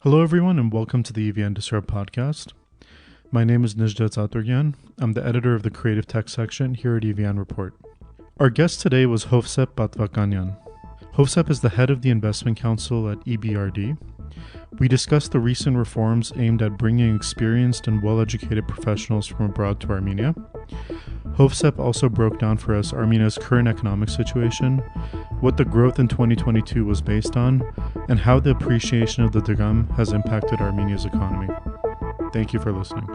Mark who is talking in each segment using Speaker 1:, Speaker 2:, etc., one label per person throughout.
Speaker 1: Hello, everyone, and welcome to the EVN Disrupt podcast. My name is Hovsep Patvakanian. I'm the editor of the Creative Tech section here at EVN Report. Our guest today was Hovsep Patvakanian. Hovsep is the head of the Investment Council at EBRD. We discussed the recent reforms aimed at bringing experienced and well-educated professionals from abroad to Armenia. Hovsep also broke down for us Armenia's current economic situation, what the growth in 2022 was based on, and how the appreciation of the dirham has impacted Armenia's economy. Thank you for listening.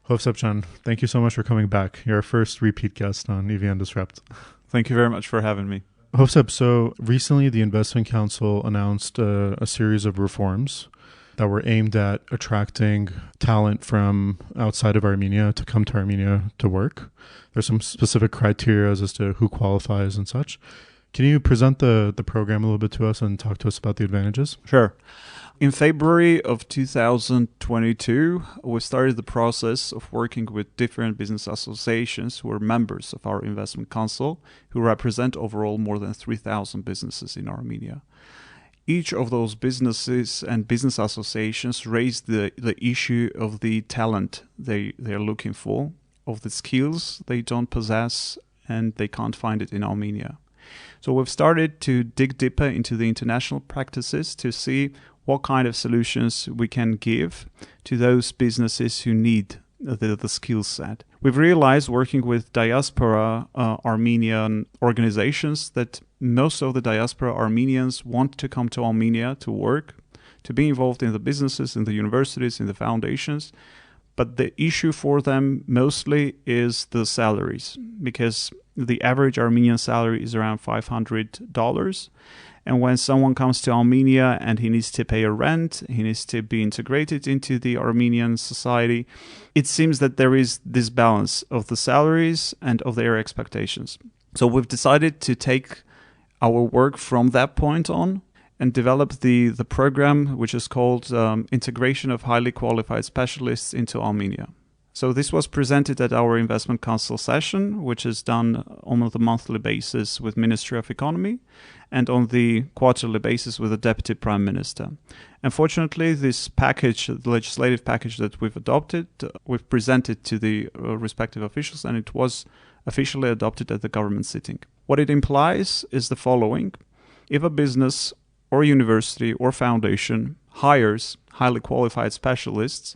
Speaker 1: Hovsep-chan, thank you so much for coming back. You're our first repeat guest on EVN Disrupt.
Speaker 2: Thank you very much for having me.
Speaker 1: Hovsep, so recently the Investment Council announced a series of reforms that were aimed at attracting talent from outside of Armenia to come to Armenia to work. There's some specific criteria as to who qualifies and such. Can you present the program a little bit to us and talk to us about the advantages?
Speaker 2: Sure. In February of 2022, we started the process of working with different business associations who are members of our investment council, who represent overall more than 3,000 businesses in Armenia. Each of those businesses and business associations raised the issue of the talent they're looking for, of the skills they don't possess, and they can't find it in Armenia. So we've started to dig deeper into the international practices to see what kind of solutions we can give to those businesses who need the skill set. We've realized working with diaspora Armenian organizations that most of the diaspora Armenians want to come to Armenia to work, to be involved in the businesses, in the universities, in the foundations. But the issue for them mostly is the salaries, because the average Armenian salary is around $500. And when someone comes to Armenia and he needs to pay a rent, he needs to be integrated into the Armenian society, it seems that there is this balance of the salaries and of their expectations. So we've decided to take our work from that point on and develop the program, which is called Integration of Highly Qualified Specialists into Armenia. So this was presented at our Investment Council session, which is done on a monthly basis with Ministry of Economy and on the quarterly basis with the Deputy Prime Minister. Unfortunately, this package, the legislative package that we've adopted, we've presented to the respective officials, and it was officially adopted at the government sitting. What it implies is the following. If a business or university or foundation hires highly qualified specialists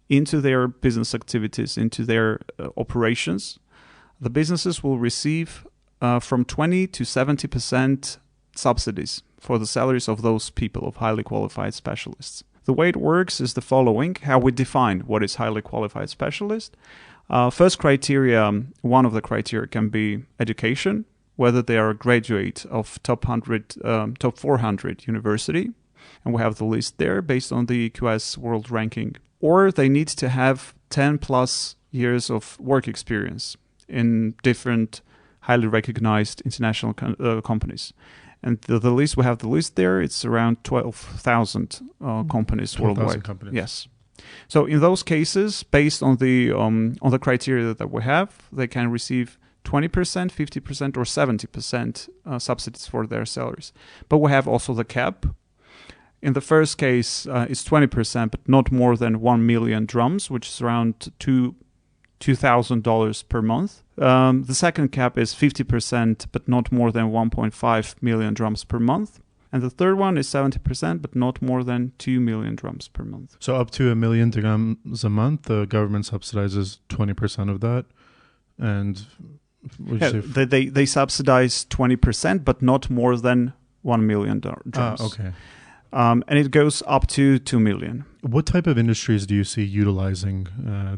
Speaker 2: into their business activities, into their operations, the businesses will receive from 20 to 70% subsidies for the salaries of those people, of highly qualified specialists. The way it works is the following, how we define what is highly qualified specialist. First criteria, one of the criteria can be education, whether they are a graduate of top 400 university, and we have the list there based on the QS World Ranking, or they need to have 10 plus years of work experience in different highly recognized international companies. And the list, we have the list there, it's around 12,000 companies
Speaker 1: 12,000
Speaker 2: worldwide.
Speaker 1: companies.
Speaker 2: Yes. So in those cases, based on the criteria that we have, they can receive 20%, 50%, or 70% subsidies for their salaries. But we have also the cap. In the first case, it's 20%, but not more than 1 million drums, which is around $2,000 per month. The second cap is 50%, but not more than 1.5 million drums per month. And the third one is 70%, but not more than 2 million drums per month.
Speaker 1: So up to 1 million dirhams a month, the government subsidizes 20% of that. And
Speaker 2: they subsidize 20%, but not more than 1 million drums.
Speaker 1: Okay.
Speaker 2: And it goes up to 2 million.
Speaker 1: What type of industries do you see utilizing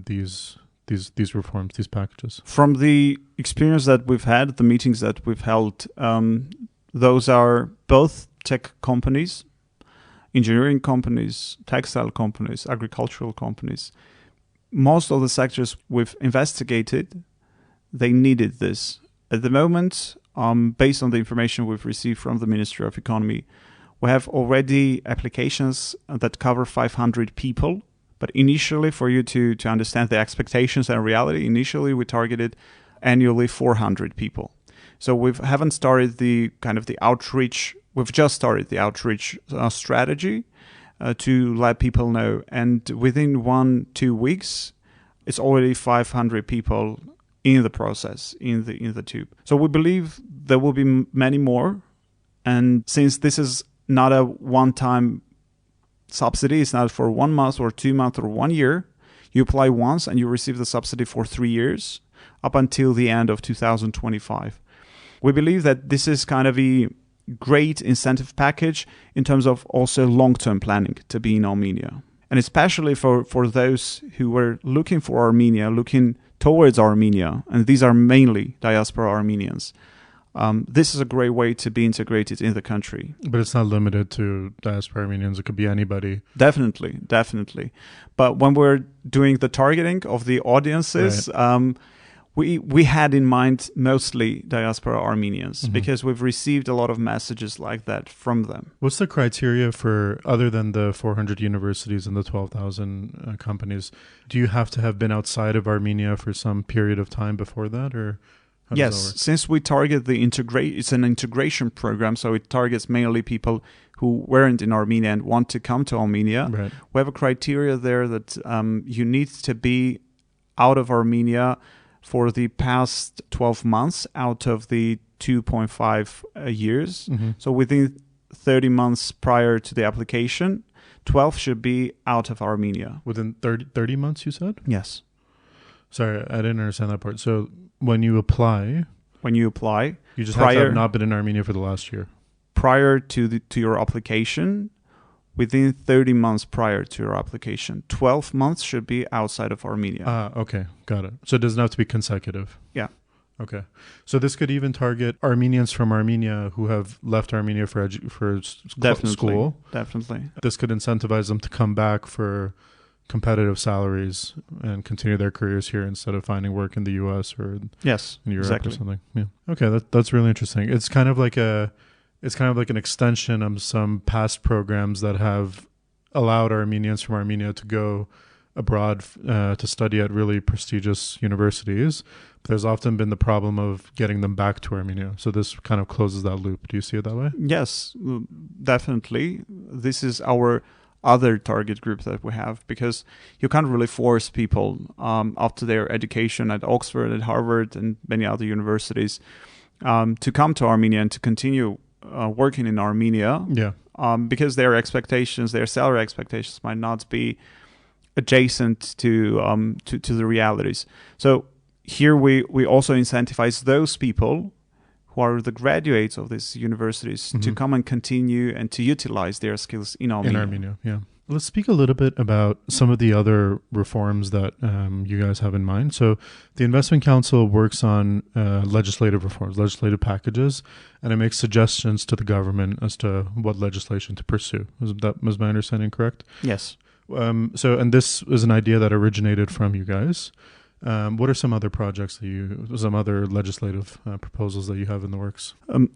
Speaker 1: these reforms, these packages?
Speaker 2: From the experience that we've had, the meetings that we've held, those are both tech companies, engineering companies, textile companies, agricultural companies. Most of the sectors we've investigated, they needed this. At the moment, based on the information we've received from the Ministry of Economy, we have already applications that cover 500 people. But initially, for you to understand the expectations and reality, initially we targeted annually 400 people. So we haven't started the kind of the outreach we've just started the outreach strategy to let people know. And within 1-2 weeks, it's already 500 people in the process, in the tube. So we believe there will be many more. And since this is not a one-time subsidy, it's not for 1 month or 2 months or 1 year. You apply once and you receive the subsidy for 3 years up until the end of 2025. We believe that this is kind of a great incentive package in terms of also long-term planning to be in Armenia. And especially for those who were looking for Armenia, looking towards Armenia, and these are mainly diaspora Armenians. This is a great way to be integrated in the country.
Speaker 1: But it's not limited to diaspora Armenians. It could be anybody.
Speaker 2: Definitely. But when we're doing the targeting of the audiences, right. We had in mind mostly diaspora Armenians because we've received a lot of messages like that from them.
Speaker 1: What's the criteria for, other than the 400 universities and the 12,000 companies, do you have to have been outside of Armenia for some period of time before that, or?
Speaker 2: Yes, since we target it's an integration program, so it targets mainly people who weren't in Armenia and want to come to Armenia.
Speaker 1: Right. We
Speaker 2: have a criteria there that you need to be out of Armenia for the past 12 months out of the 2.5 years. So within 30 months prior to the application, 12 should be out of Armenia.
Speaker 1: Within 30 months, you said?
Speaker 2: Yes.
Speaker 1: Sorry, I didn't understand that part. So when you apply, you just have to have not been in Armenia for the last year.
Speaker 2: Prior to your application, within 30 months prior to your application, 12 months should be outside of Armenia.
Speaker 1: Okay, got it. So it doesn't have to be consecutive.
Speaker 2: Yeah.
Speaker 1: Okay. So this could even target Armenians from Armenia who have left Armenia for school.
Speaker 2: Definitely.
Speaker 1: This could incentivize them to come back for competitive salaries and continue their careers here instead of finding work in the U.S. or in Europe or something. Yeah. Okay, that's really interesting. It's kind of like an extension of some past programs that have allowed Armenians from Armenia to go abroad to study at really prestigious universities. But there's often been the problem of getting them back to Armenia. So this kind of closes that loop. Do you see it that way?
Speaker 2: Yes, definitely. This is our other target group that we have, because you can't really force people after their education at Oxford, at Harvard, and many other universities to come to Armenia and to continue working in Armenia.
Speaker 1: Yeah.
Speaker 2: Because their salary expectations might not be adjacent to the realities. So here we also incentivize those people who are the graduates of these universities to come and continue and to utilize their skills in Armenia.
Speaker 1: In Armenia, yeah. Let's speak a little bit about some of the other reforms that you guys have in mind. So the Investment Council works on legislative reforms, legislative packages, and it makes suggestions to the government as to what legislation to pursue. Was my understanding correct?
Speaker 2: Yes.
Speaker 1: And this is an idea that originated from you guys. What are some other projects some other legislative proposals that you have in the works?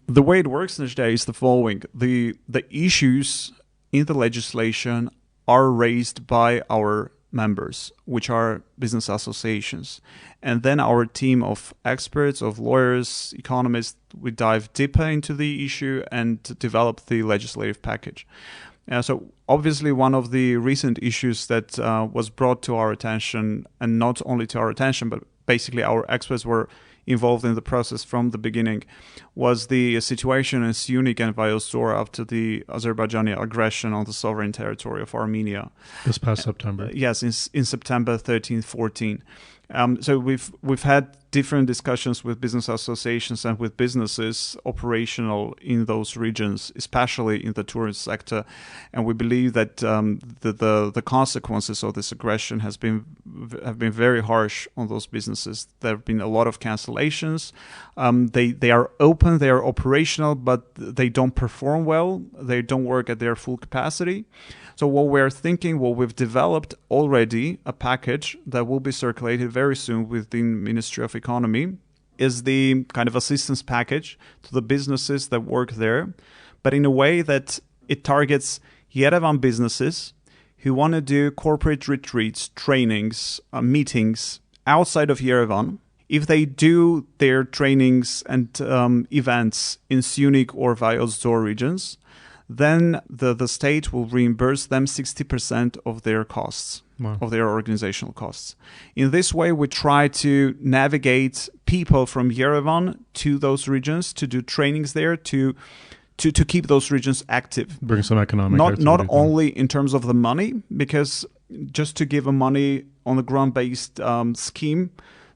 Speaker 2: The way it works today is the following. The issues in the legislation are raised by our members, which are business associations. And then our team of experts, of lawyers, economists, we dive deeper into the issue and develop the legislative package. So obviously one of the recent issues that was brought to our attention, and not only to our attention, but basically our experts were involved in the process from the beginning, was the situation in Syunik and Vayostor after the Azerbaijani aggression on the sovereign territory of Armenia.
Speaker 1: This past September.
Speaker 2: Yes, in September 13, 14. So we've had different discussions with business associations and with businesses operational in those regions, especially in the tourist sector, and we believe that the consequences of this aggression have been very harsh on those businesses. There have been a lot of cancellations. They are open, they are operational, but they don't perform well. They don't work at their full capacity. So what we've developed already a package that will be circulated very soon within Ministry of Economy, is the kind of assistance package to the businesses that work there, but in a way that it targets Yerevan businesses who want to do corporate retreats, trainings, meetings outside of Yerevan if they do their trainings and events in Syunik or Vayosdor regions, then the state will reimburse them 60% of their costs, of their organizational costs. In this way, we try to navigate people from Yerevan to those regions to do trainings there, to keep those regions active.
Speaker 1: Bring some economic
Speaker 2: not
Speaker 1: activity.
Speaker 2: only in terms of the money, because just to give a money on a grant-based scheme,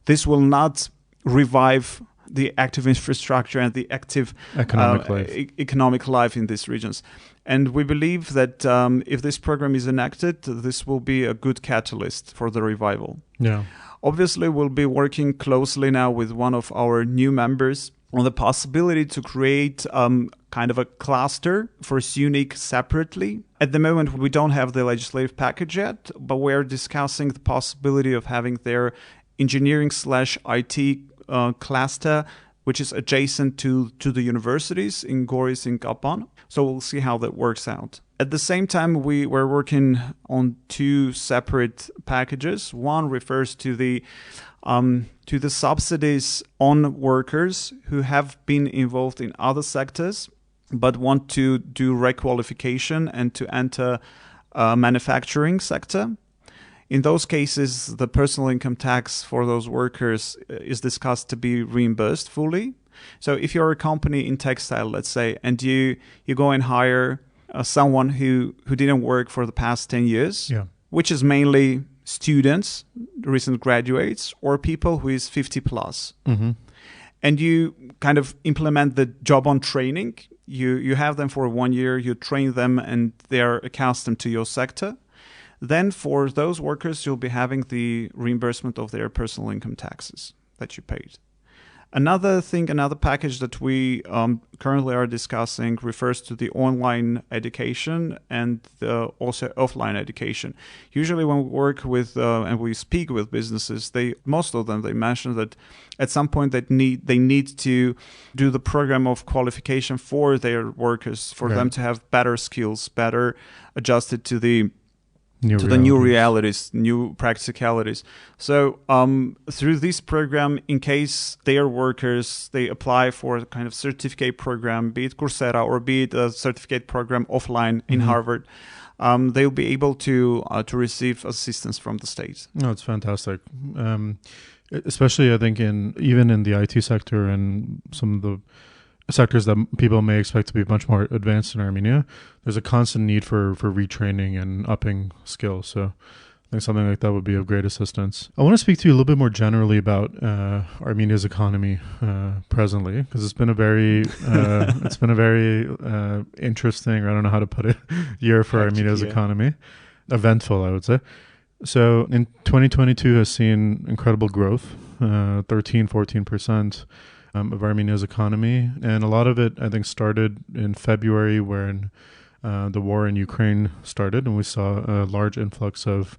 Speaker 2: this will not revive the active infrastructure and the active economic life in these regions. And we believe that if this program is enacted, this will be a good catalyst for the revival.
Speaker 1: Yeah.
Speaker 2: Obviously, we'll be working closely now with one of our new members on the possibility to create kind of a cluster for Syunik separately. At the moment, we don't have the legislative package yet, but we're discussing the possibility of having their engineering/IT cluster, which is adjacent to the universities in Goris and Kapan. So we'll see how that works out. At the same time, we're working on two separate packages. One refers to the subsidies on workers who have been involved in other sectors but want to do requalification and to enter manufacturing sector. In those cases, the personal income tax for those workers is discussed to be reimbursed fully. So if you're a company in textile, let's say, and you go and hire someone who didn't work for the past 10 years, which is mainly students, recent graduates, or people who is 50 plus.
Speaker 1: Mm-hmm.
Speaker 2: And you kind of implement the job on training. You have them for 1 year, you train them, and they're accustomed to your sector. Then for those workers, you'll be having the reimbursement of their personal income taxes that you paid. Another package that we currently are discussing refers to the online education and also offline education. Usually when we work with and we speak with businesses, most of them mention that at some point they need to do the program of qualification for their workers, for them to have better skills, better adjusted to the new realities, new practicalities. So through this program, in case they are workers, they apply for a kind of certificate program, be it Coursera or be it a certificate program offline in Harvard, they'll be able to receive assistance from the state.
Speaker 1: No, it's fantastic. Especially, I think, even in the IT sector and some of the sectors that people may expect to be much more advanced in Armenia, there's a constant need for retraining and upping skills. So I think something like that would be of great assistance. I want to speak to you a little bit more generally about Armenia's economy presently, because it's been a very interesting, or I don't know how to put it, year for Armenia's economy. Eventful, I would say. So in 2022 has seen incredible growth, 13-14%. Of Armenia's economy. And a lot of it, I think, started in February when the war in Ukraine started, and we saw a large influx of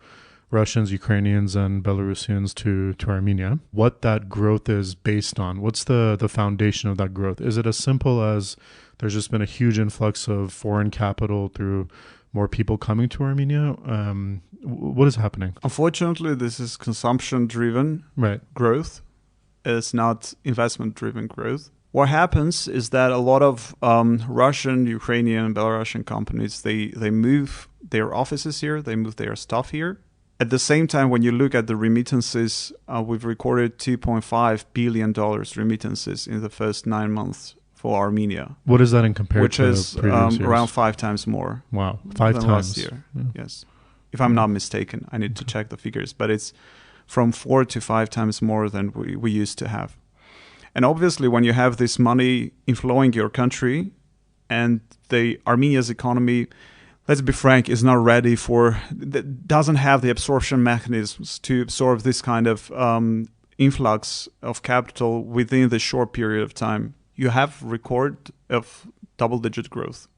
Speaker 1: Russians, Ukrainians, and Belarusians to Armenia. What that growth is based on, what's the foundation of that growth? Is it as simple as there's just been a huge influx of foreign capital through more people coming to Armenia? What is happening?
Speaker 2: Unfortunately, this is consumption-driven growth. It's not investment-driven growth. What happens is that a lot of Russian, Ukrainian, Belarusian companies, they move their offices here, they move their stuff here. At the same time, when you look at the remittances, we've recorded $2.5 billion remittances in the first 9 months for Armenia.
Speaker 1: What is that in comparison
Speaker 2: to previous years? Which is around 5 times more.
Speaker 1: Wow, 5 times
Speaker 2: last year. Yeah. Yes, if I'm not mistaken. I need to check the figures, but it's from 4 to 5 times more than we used to have. And obviously, when you have this money inflowing your country, and the Armenia's economy, let's be frank, is not ready doesn't have the absorption mechanisms to absorb this kind of influx of capital within the short period of time. You have record of double-digit growth.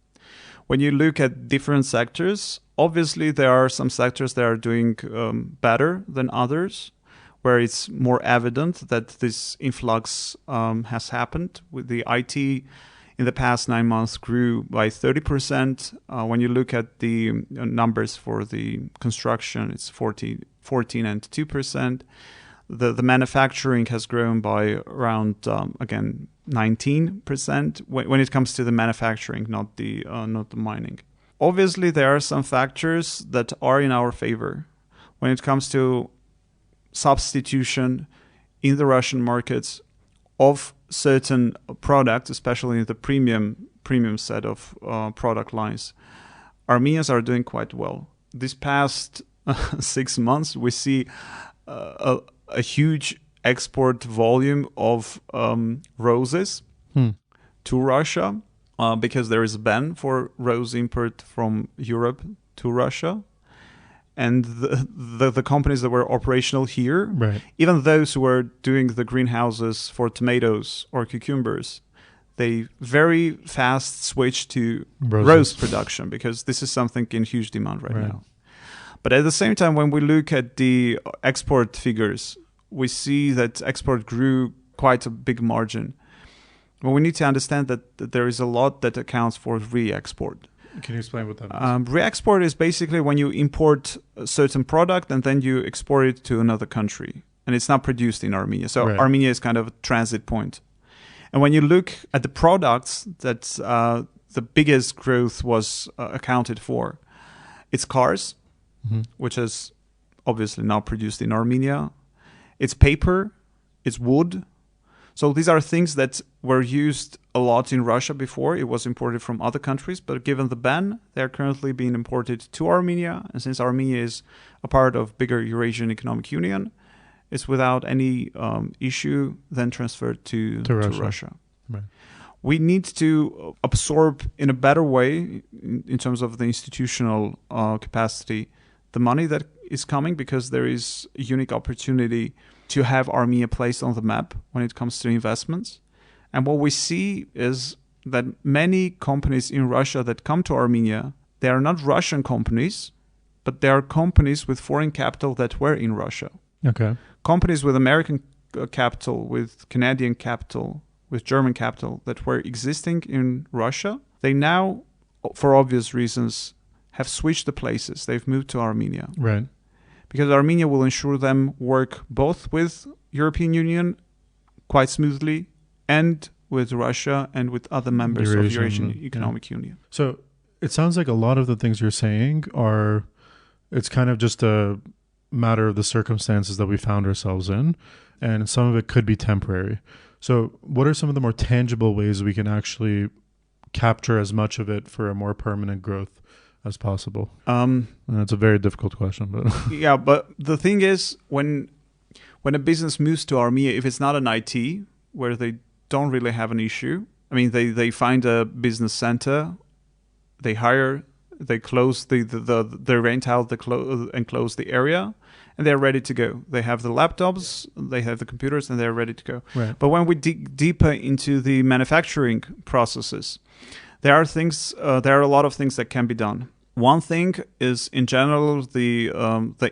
Speaker 2: When you look at different sectors, obviously there are some sectors that are doing better than others, where it's more evident that this influx has happened. With the IT in the past 9 months grew by 30%. When you look at the numbers for the construction, it's 14 and 2%. The manufacturing has grown by around, again, 19% when it comes to the manufacturing, not the mining. Obviously, there are some factors that are in our favor when it comes to substitution in the Russian markets of certain products, especially the premium set of product lines. Armenians are doing quite well. This past 6 months, we see a huge export volume of roses to Russia because there is a ban for rose import from Europe to Russia. And the companies that were operational here,
Speaker 1: Right.
Speaker 2: even those who were doing the greenhouses for tomatoes or cucumbers, they very fast switched to rose production because this is something in huge demand right now. But at the same time, when we look at the export figures, we see that export grew quite a big margin. Well, we need to understand that there is a lot that accounts for re-export.
Speaker 1: Can you explain what that means?
Speaker 2: Re-export is basically when you import a certain product and then you export it to another country. And it's not produced in Armenia. So Armenia is kind of a transit point. And when you look at the products that the biggest growth was accounted for, it's cars, which is obviously now produced in Armenia. It's paper, it's wood. So these are things that were used a lot in Russia before. It was imported from other countries, but given the ban, they're currently being imported to Armenia. And since Armenia is a part of bigger Eurasian Economic Union, it's without any issue then transferred to Russia.
Speaker 1: Right.
Speaker 2: We need to absorb in a better way, in terms of the institutional capacity, the money that is coming, because there is a unique opportunity to have Armenia placed on the map when it comes to investments. And what we see is that many companies in Russia that come to Armenia, they are not Russian companies, but they are companies with foreign capital that were in Russia.
Speaker 1: Okay.
Speaker 2: Companies with American capital, with Canadian capital, with German capital that were existing in Russia, they now, for obvious reasons, have switched the places. They've moved to Armenia.
Speaker 1: Right.
Speaker 2: Because Armenia will ensure them work both with European Union quite smoothly and with Russia and with other members of Eurasian Economic Union.
Speaker 1: So it sounds like a lot of the things you're saying it's kind of just a matter of the circumstances that we found ourselves in, and some of it could be temporary. So what are some of the more tangible ways we can actually capture as much of it for a more permanent growth as possible? And that's a very difficult question, but
Speaker 2: yeah, but the thing is, when a business moves to Armenia, if it's not an IT where they don't really have an issue, I mean, they find a business center, they hire, they close they rent out and close the area, and they're ready to go. They have the laptops, they have the computers, and they're ready to go.
Speaker 1: Right.
Speaker 2: But when we dig deeper into the manufacturing processes, there are a lot of things that can be done. One thing is, in general, the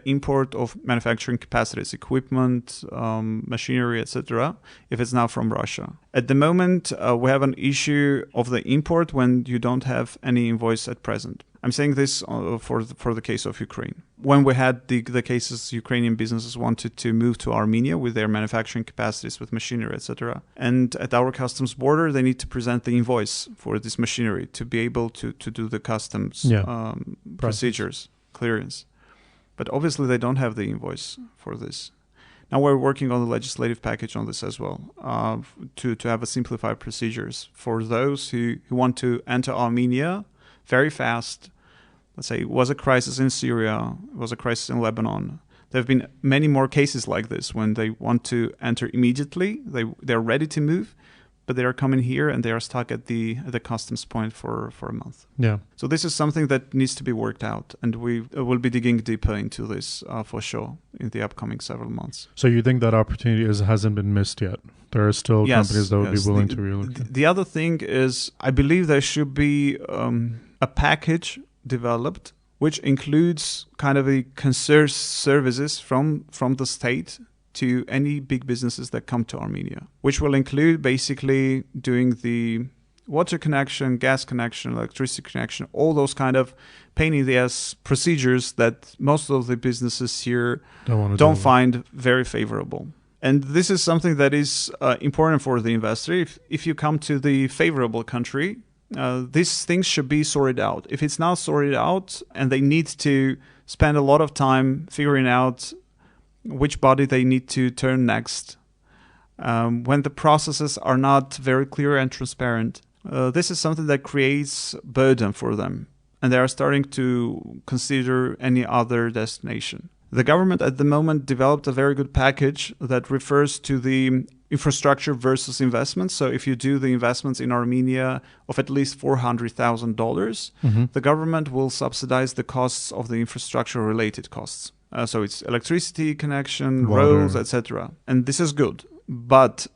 Speaker 2: import of manufacturing capacities, equipment, machinery, etc., if it's not from Russia. At the moment, we have an issue of the import when you don't have any invoice at present. I'm saying this for the case of Ukraine. When we had the cases, Ukrainian businesses wanted to move to Armenia with their manufacturing capacities, with machinery, etc. And at our customs border, they need to present the invoice for this machinery to be able to do the customs procedures, clearance. But obviously, they don't have the invoice for this. Now we're working on the legislative package on this as well, to have a simplified procedures for those who want to enter Armenia very fast. Let's say it was a crisis in Syria, it was a crisis in Lebanon. There have been many more cases like this when they want to enter immediately. They're ready to move, but they are coming here and they are stuck at the customs point for a month.
Speaker 1: Yeah.
Speaker 2: So this is something that needs to be worked out, and we will be digging deeper into this for sure in the upcoming several months.
Speaker 1: So you think that opportunity hasn't been missed yet? There are still companies that would be willing to relocate.
Speaker 2: The other thing is, I believe there should be a package developed which includes kind of a concierge services from the state to any big businesses that come to Armenia, which will include basically doing the water connection, gas connection, electricity connection, all those kind of pain in the ass procedures that most of the businesses here don't find very favorable. And this is something that is important for the investor. If you come to the favorable country, these things should be sorted out. If it's not sorted out and they need to spend a lot of time figuring out which body they need to turn next, when the processes are not very clear and transparent, this is something that creates burden for them, and they are starting to consider any other destination. The government at the moment developed a very good package that refers to the infrastructure versus investments. So if you do the investments in Armenia of at least $400,000, the government will subsidize the costs of the infrastructure-related costs. So it's electricity connection, roads, etc. And this is good. But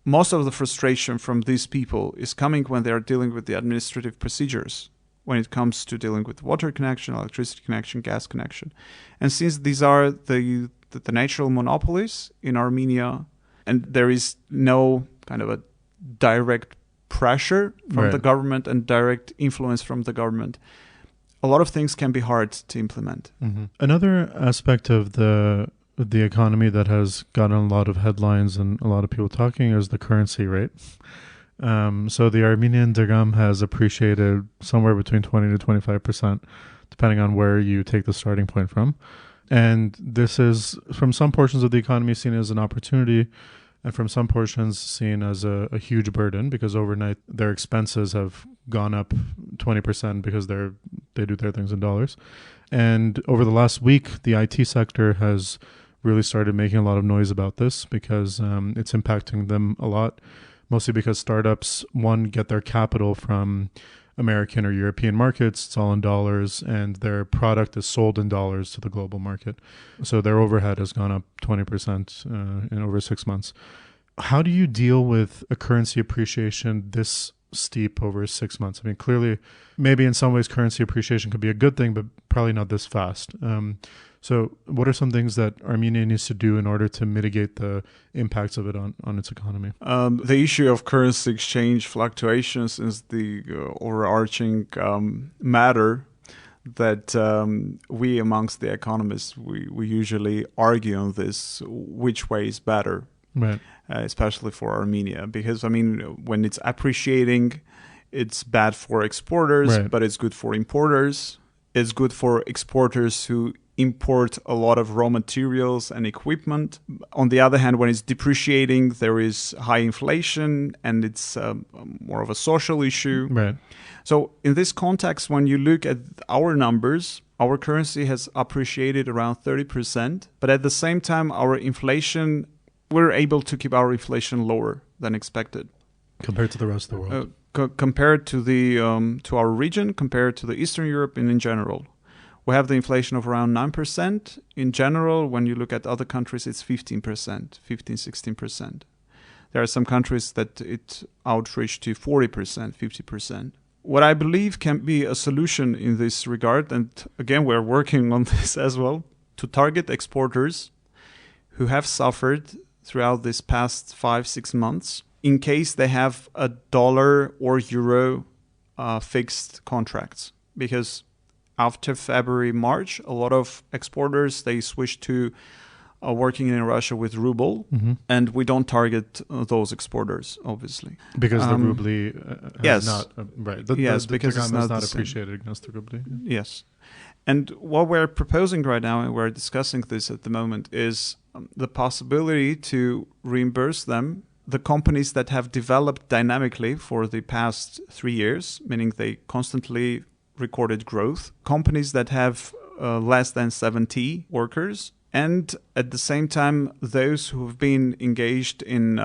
Speaker 2: most of the frustration from these people is coming when they are dealing with the administrative procedures, when it comes to dealing with water connection, electricity connection, gas connection. And since these are the natural monopolies in Armenia, and there is no kind of a direct pressure from the government and direct influence from the government, a lot of things can be hard to implement.
Speaker 1: Another aspect of the economy that has gotten a lot of headlines and a lot of people talking is the currency rate. So the Armenian dirham has appreciated somewhere between 20 to 25%, depending on where you take the starting point from. And this is, from some portions of the economy, seen as an opportunity, and from some portions seen as a huge burden, because overnight their expenses have gone up 20% because they do their things in dollars. And over the last week, the IT sector has really started making a lot of noise about this because it's impacting them a lot, mostly because startups, one, get their capital from American or European markets, it's all in dollars, and their product is sold in dollars to the global market. So their overhead has gone up 20% in over 6 months. How do you deal with a currency appreciation this steep over 6 months? I mean, clearly, maybe in some ways currency appreciation could be a good thing, but probably not this fast. So what are some things that Armenia needs to do in order to mitigate the impacts of it on its economy?
Speaker 2: The issue of currency exchange fluctuations is the overarching matter that we amongst the economists, we usually argue on this, which way is better,
Speaker 1: right?
Speaker 2: Especially for Armenia. Because, I mean, when it's appreciating, it's bad for exporters, but it's good for importers. It's good for exporters who import a lot of raw materials and equipment. On the other hand, when it's depreciating, there is high inflation and it's more of a social issue.
Speaker 1: Right.
Speaker 2: So in this context, when you look at our numbers, our currency has appreciated around 30%, but at the same time, our inflation, we're able to keep our inflation lower than expected.
Speaker 1: Compared to the rest of the world?
Speaker 2: Compared to the to our region, compared to the Eastern Europe and in general. We have the inflation of around 9%. In general, when you look at other countries, it's 15%, 16%. There are some countries that it outreached to 40%, 50%. What I believe can be a solution in this regard, and again, we're working on this as well, to target exporters who have suffered throughout this past 5-6 months in case they have a dollar or euro fixed contracts. Because after February, March, a lot of exporters, they switched to working in Russia with ruble, and we don't target those exporters, obviously.
Speaker 1: Because the ruble has not, right.
Speaker 2: Yes, because it's not
Speaker 1: appreciated against the ruble.
Speaker 2: Yes. And what we're proposing right now, and we're discussing this at the moment, is the possibility to reimburse them, the companies that have developed dynamically for the past 3 years, meaning they constantly recorded growth, companies that have less than 70 workers, and at the same time, those who have been engaged in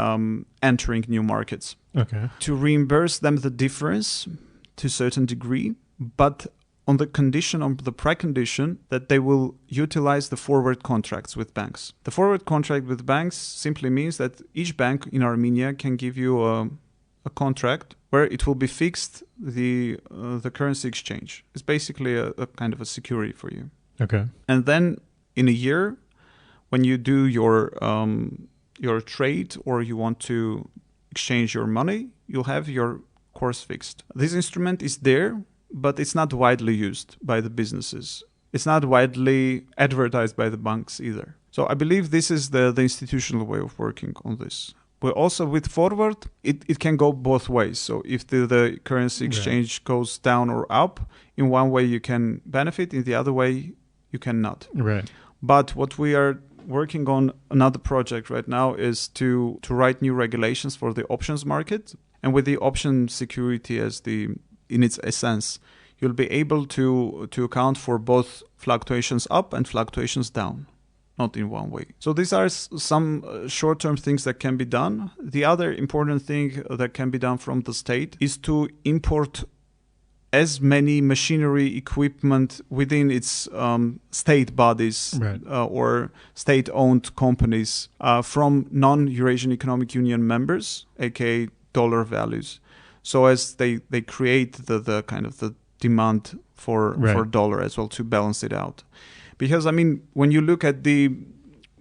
Speaker 2: entering new markets.
Speaker 1: Okay.
Speaker 2: To reimburse them the difference to a certain degree, but on the condition, on the precondition that they will utilize the forward contracts with banks. The forward contract with banks simply means that each bank in Armenia can give you a contract where it will be fixed the currency exchange. It's basically a kind of a security for you.
Speaker 1: Okay.
Speaker 2: And then in a year, when you do your trade or you want to exchange your money, you'll have your course fixed. This instrument is there, but it's not widely used by the businesses. It's not widely advertised by the banks either. So I believe this is the institutional way of working on this. But also with forward, it can go both ways. So if the currency exchange goes down or up, in one way you can benefit, in the other way you cannot.
Speaker 1: Right.
Speaker 2: But what we are working on another project right now is to write new regulations for the options market. And with the option security in its essence, you'll be able to account for both fluctuations up and fluctuations down, not in one way. So these are some short-term things that can be done. The other important thing that can be done from the state is to import as many machinery equipment within its state bodies or state-owned companies from non-Eurasian Economic Union members, aka dollar values, so as they create the kind of the demand for dollar as well to balance it out. Because I mean, when you look at the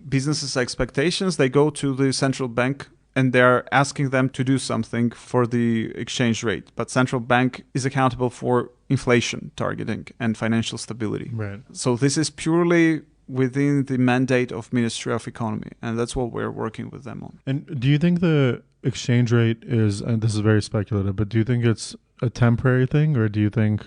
Speaker 2: businesses' expectations, they go to the central bank and they're asking them to do something for the exchange rate. But central bank is accountable for inflation targeting and financial stability.
Speaker 1: Right.
Speaker 2: So this is purely within the mandate of Ministry of Economy, and that's what we're working with them on.
Speaker 1: And do you think the exchange rate is, and this is very speculative, but do you think it's a temporary thing, or do you think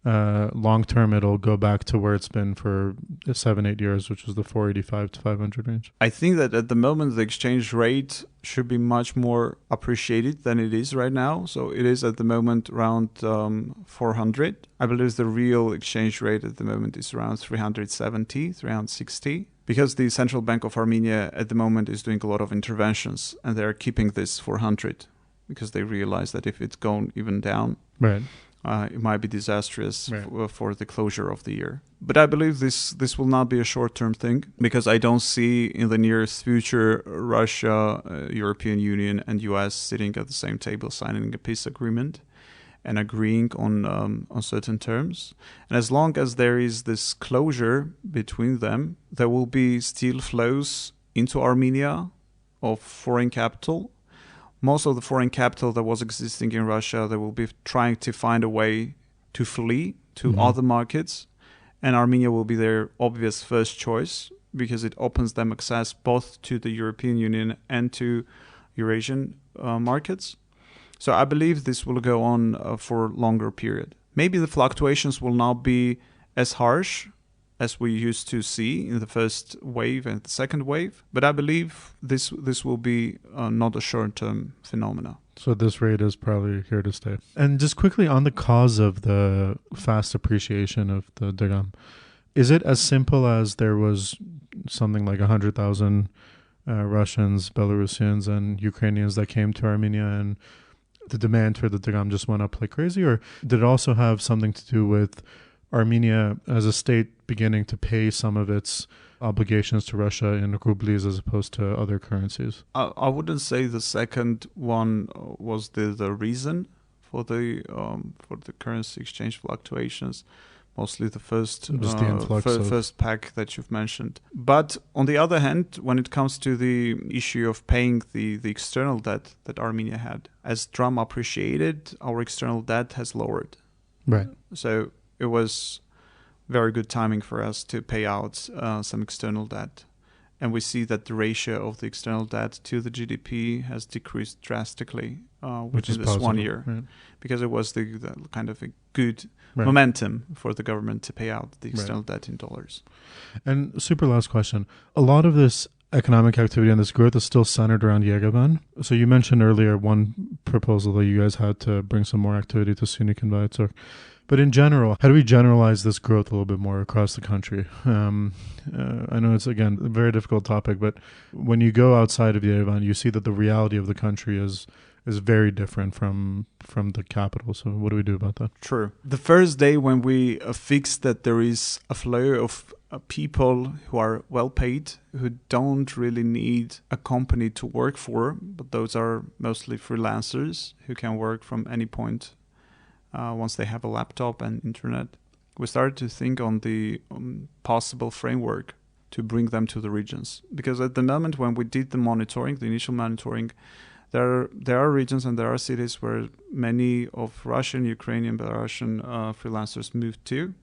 Speaker 1: long term it'll go back to where it's been for 7-8 years, which was the 485 to 500 range?
Speaker 2: I think that at the moment the exchange rate should be much more appreciated than it is right now. So it is at the moment around 400. I believe the real exchange rate at the moment is around 370, 360. Because the Central Bank of Armenia at the moment is doing a lot of interventions and they're keeping this 400 because they realize that if it's going even down, it might be disastrous for the closure of the year. But I believe this will not be a short-term thing, because I don't see in the nearest future Russia, European Union and US sitting at the same table signing a peace agreement and agreeing on certain terms. And as long as there is this closure between them, there will be still flows into Armenia of foreign capital. Most of the foreign capital that was existing in Russia, they will be trying to find a way to flee to other markets. And Armenia will be their obvious first choice because it opens them access both to the European Union and to Eurasian markets. So I believe this will go on for a longer period. Maybe the fluctuations will not be as harsh as we used to see in the first wave and the second wave. But I believe this will be not a short-term phenomena.
Speaker 1: So this rate is probably here to stay. And just quickly on the cause of the fast appreciation of the dirham, is it as simple as there was something like 100,000 Russians, Belarusians, and Ukrainians that came to Armenia and the demand for the dirham just went up like crazy? Or did it also have something to do with Armenia as a state beginning to pay some of its obligations to Russia in rubles as opposed to other currencies?
Speaker 2: I wouldn't say the second one was the reason for the currency exchange fluctuations. Mostly the first first pack that you've mentioned. But on the other hand, when it comes to the issue of paying the external debt that Armenia had, as dram appreciated, our external debt has lowered.
Speaker 1: Right.
Speaker 2: So it was very good timing for us to pay out some external debt. And we see that the ratio of the external debt to the GDP has decreased drastically within this 1 year.
Speaker 1: Right.
Speaker 2: Because it was the kind of a good momentum for the government to pay out the external debt in dollars.
Speaker 1: And super last question. A lot of this economic activity and this growth is still centered around Yerevan. So you mentioned earlier one proposal that you guys had to bring some more activity to Sunik and Vaitor. But in general, how do we generalize this growth a little bit more across the country? I know it's, again, a very difficult topic, but when you go outside of Yerevan, you see that the reality of the country is very different from the capital. So what do we do about that?
Speaker 2: True. The first day when we fixed that there is a flow of people who are well paid, who don't really need a company to work for, but those are mostly freelancers who can work from any point once they have a laptop and internet, we started to think on the possible framework to bring them to the regions. Because at the moment when we did the monitoring, the initial monitoring, There are regions and there are cities where many of Russian, Ukrainian, Belarusian freelancers moved to.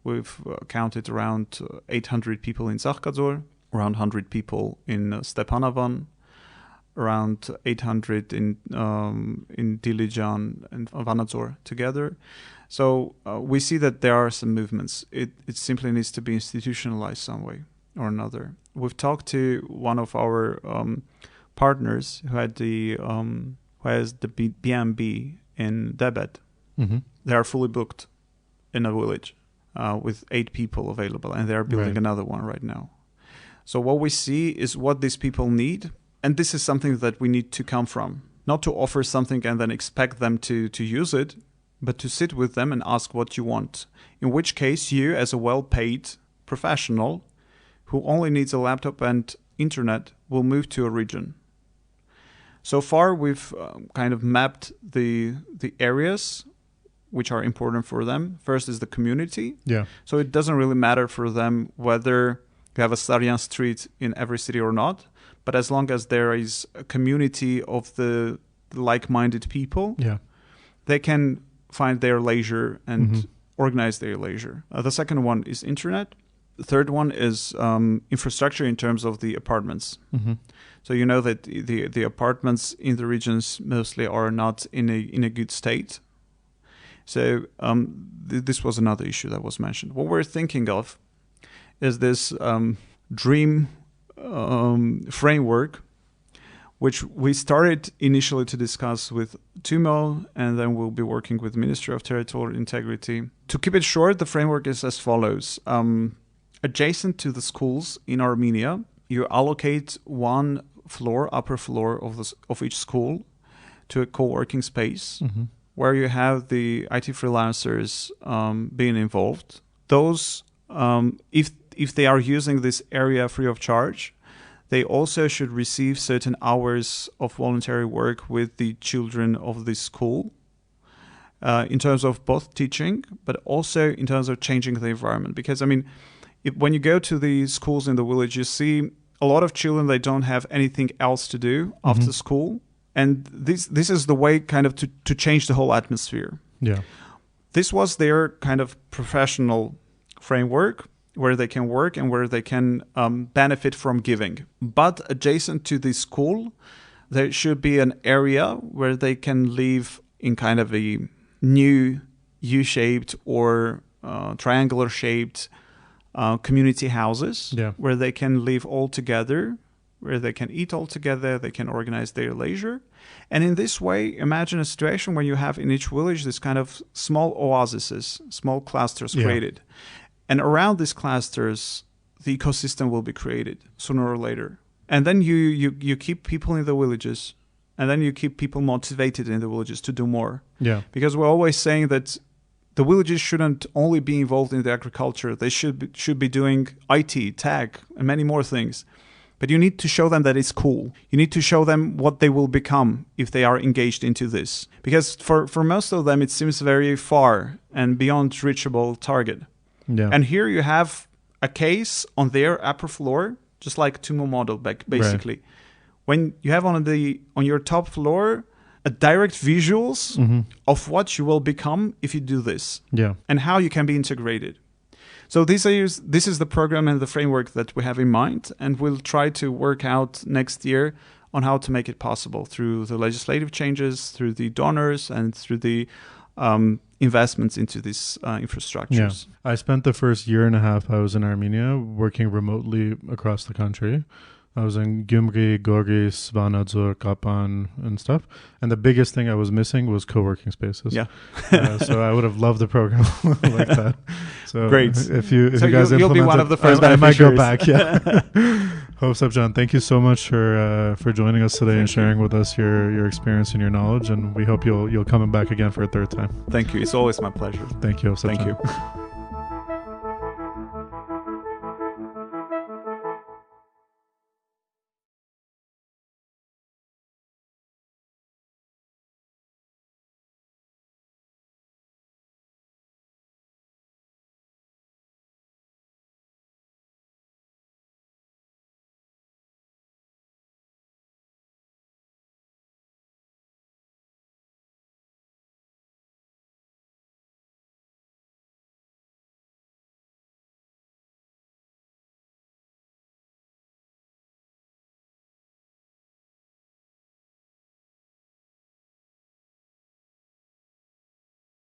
Speaker 2: We've counted around 800 people in Zakhkadzor, around 100 people in Stepanavan, around 800 in Dilijan and Vanadzor together. So we see that there are some movements. It simply needs to be institutionalized some way or another. We've talked to one of our partners who has the BNB in Debet.
Speaker 1: Mm-hmm.
Speaker 2: They are fully booked in a village with 8 people available, and they are building another one right now. So what we see is what these people need, and this is something that we need to come from. Not to offer something and then expect them to use it, but to sit with them and ask what you want. In which case, you, as a well-paid professional who only needs a laptop and internet, will move to a region. So far, we've kind of mapped the areas which are important for them. First is the community.
Speaker 1: Yeah.
Speaker 2: So it doesn't really matter for them whether you have a Starian street in every city or not, but as long as there is a community of the like-minded people, they can find their leisure and organize their leisure. The second one is internet. The third one is infrastructure in terms of the apartments.
Speaker 1: Mm-hmm.
Speaker 2: So you know that the apartments in the regions mostly are not in a good state. So this was another issue that was mentioned. What we're thinking of is this dream framework, which we started initially to discuss with TUMO, and then we'll be working with the Ministry of Territorial Integrity. To keep it short, the framework is as follows. Adjacent to the schools in Armenia, you allocate one upper floor of each school to a co-working space where you have the IT freelancers being involved. Those, if they are using this area free of charge, they also should receive certain hours of voluntary work with the children of the school in terms of both teaching, but also in terms of changing the environment. Because, I mean, when you go to the schools in the village, you see a lot of children, they don't have anything else to do after school. And this is the way kind of to change the whole atmosphere.
Speaker 1: Yeah.
Speaker 2: This was their kind of professional framework where they can work and where they can benefit from giving. But adjacent to the school, there should be an area where they can live in kind of a new U-shaped or triangular-shaped community houses where they can live all together, where they can eat all together, they can organize their leisure. And in this way, imagine a situation where you have in each village this kind of small oases, small clusters created. And around these clusters, the ecosystem will be created sooner or later. And then you keep people in the villages, and then you keep people motivated in the villages to do more. Yeah. Because we're always saying that the villages shouldn't only be involved in the agriculture. They should be doing IT, tech, and many more things. But you need to show them that it's cool. You need to show them what they will become if they are engaged into this. Because for most of them, it seems very far and beyond reachable target. Yeah. And here you have a case on their upper floor, just like TUMO model, basically. Right. When you have on your top floor a direct visuals of what you will become if you do this, and how you can be integrated. So this is the program and the framework that we have in mind, and we'll try to work out next year on how to make it possible through the legislative changes, through the donors, and through the investments into these infrastructures.
Speaker 1: Yeah. I spent the first year and a half I was in Armenia working remotely across the country. I was in Gyumri, Goris, Vanadzor, Kapan, and stuff. And the biggest thing I was missing was co-working spaces. Yeah. So I would have loved the program like that. So great. If you guys
Speaker 2: you'll be one of the first
Speaker 1: I might go back. Yeah. Hovsep, thank you so much for joining us today and sharing with us your experience and your knowledge. And we hope you'll come back again for a third time.
Speaker 2: Thank you. It's always my pleasure.
Speaker 1: Thank you, Hovsep.
Speaker 2: Thank you.